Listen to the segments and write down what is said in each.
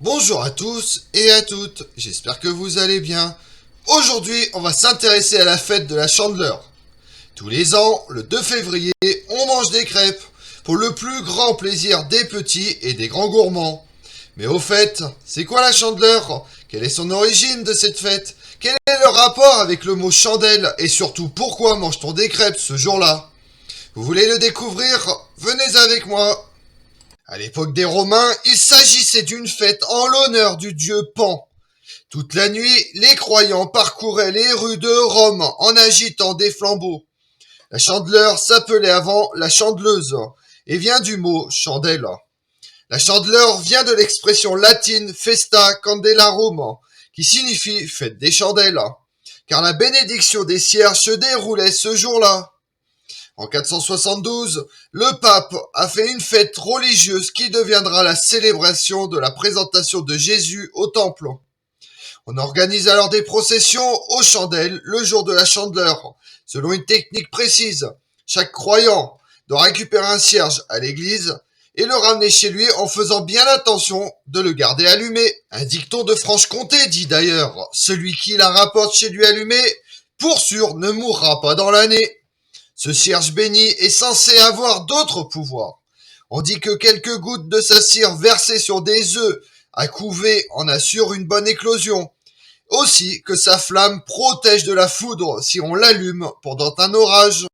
Bonjour à tous et à toutes, j'espère que vous allez bien. Aujourd'hui, on va s'intéresser à la fête de la Chandeleur. Tous les ans, le 2 février, on mange des crêpes, pour le plus grand plaisir des petits et des grands gourmands. Mais au fait, c'est quoi la Chandeleur? Quelle est son origine de cette fête? Quel est le rapport avec le mot chandelle? Et surtout, pourquoi mange-t-on des crêpes ce jour-là? Vous voulez le découvrir? Venez avec moi. À l'époque des Romains, il s'agissait d'une fête en l'honneur du dieu Pan. Toute la nuit, les croyants parcouraient les rues de Rome en agitant des flambeaux. La chandeleur s'appelait avant la chandeleuse et vient du mot chandelle. La chandeleur vient de l'expression latine festa candelarum, qui signifie fête des chandelles, car la bénédiction des cierges se déroulait ce jour-là. En 472, le pape a fait une fête religieuse qui deviendra la célébration de la présentation de Jésus au temple. On organise alors des processions aux chandelles le jour de la chandeleur, selon une technique précise. Chaque croyant doit récupérer un cierge à l'église et le ramener chez lui en faisant bien attention de le garder allumé. Un dicton de Franche-Comté dit d'ailleurs « Celui qui la rapporte chez lui allumé, pour sûr, ne mourra pas dans l'année ». Ce cierge béni est censé avoir d'autres pouvoirs. On dit que quelques gouttes de sa cire versées sur des œufs à couver en assurent une bonne éclosion. Aussi que sa flamme protège de la foudre si on l'allume pendant un orage.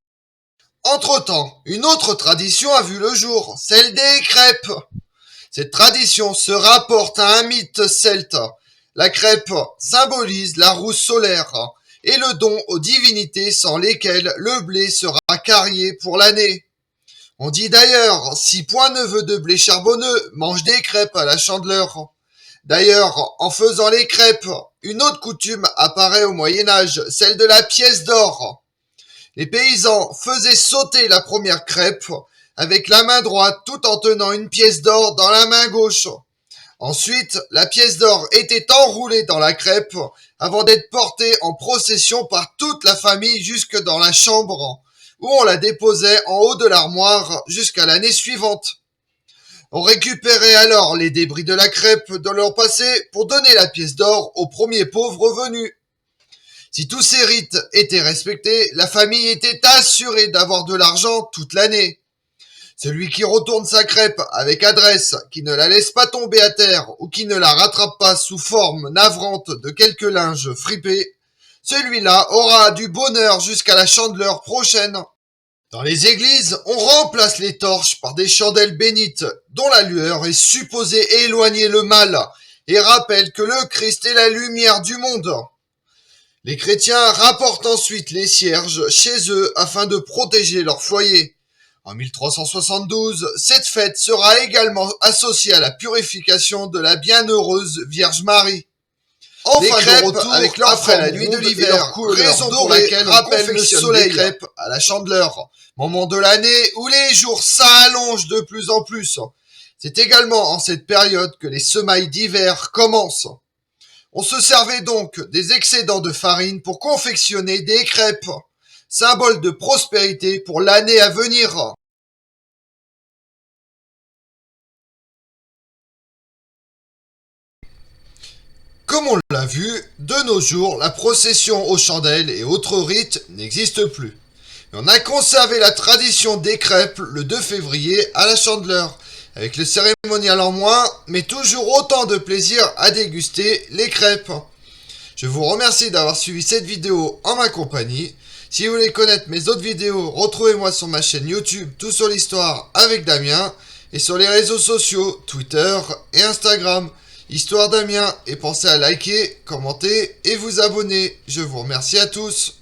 Entre-temps, une autre tradition a vu le jour, celle des crêpes. Cette tradition se rapporte à un mythe celte. La crêpe symbolise la rousse solaire et le don aux divinités sans lesquelles le blé sera carrié pour l'année. On dit d'ailleurs, si point neveu de blé charbonneux, mange des crêpes à la chandeleur. D'ailleurs, en faisant les crêpes, une autre coutume apparaît au Moyen-Âge, celle de la pièce d'or. Les paysans faisaient sauter la première crêpe avec la main droite tout en tenant une pièce d'or dans la main gauche. Ensuite, la pièce d'or était enroulée dans la crêpe avant d'être portée en procession par toute la famille jusque dans la chambre, où on la déposait en haut de l'armoire jusqu'à l'année suivante. On récupérait alors les débris de la crêpe de leur passé pour donner la pièce d'or au premier pauvre venu. Si tous ces rites étaient respectés, la famille était assurée d'avoir de l'argent toute l'année. Celui qui retourne sa crêpe avec adresse, qui ne la laisse pas tomber à terre ou qui ne la rattrape pas sous forme navrante de quelques linges fripés, celui-là aura du bonheur jusqu'à la chandeleur prochaine. Dans les églises, on remplace les torches par des chandelles bénites dont la lueur est supposée éloigner le mal et rappelle que le Christ est la lumière du monde. Les chrétiens rapportent ensuite les cierges chez eux afin de protéger leur foyer. En 1372, cette fête sera également associée à la purification de la bienheureuse Vierge Marie. Enfin de retour avec leur après la nuit de l'hiver, raison pour laquelle on rappelle le soleil crêpes à la chandeleur, moment de l'année où les jours s'allongent de plus en plus. C'est également en cette période que les semailles d'hiver commencent. On se servait donc des excédents de farine pour confectionner des crêpes, symbole de prospérité pour l'année à venir. Comme on l'a vu, de nos jours, la procession aux chandelles et autres rites n'existe plus. Mais on a conservé la tradition des crêpes le 2 février à la chandeleur, avec le cérémonial en moins, mais toujours autant de plaisir à déguster les crêpes. Je vous remercie d'avoir suivi cette vidéo en ma compagnie. Si vous voulez connaître mes autres vidéos, retrouvez-moi sur ma chaîne YouTube Tout sur l'Histoire avec Damien et sur les réseaux sociaux Twitter et Instagram. Histoire Damien, et pensez à liker, commenter et vous abonner. Je vous remercie à tous.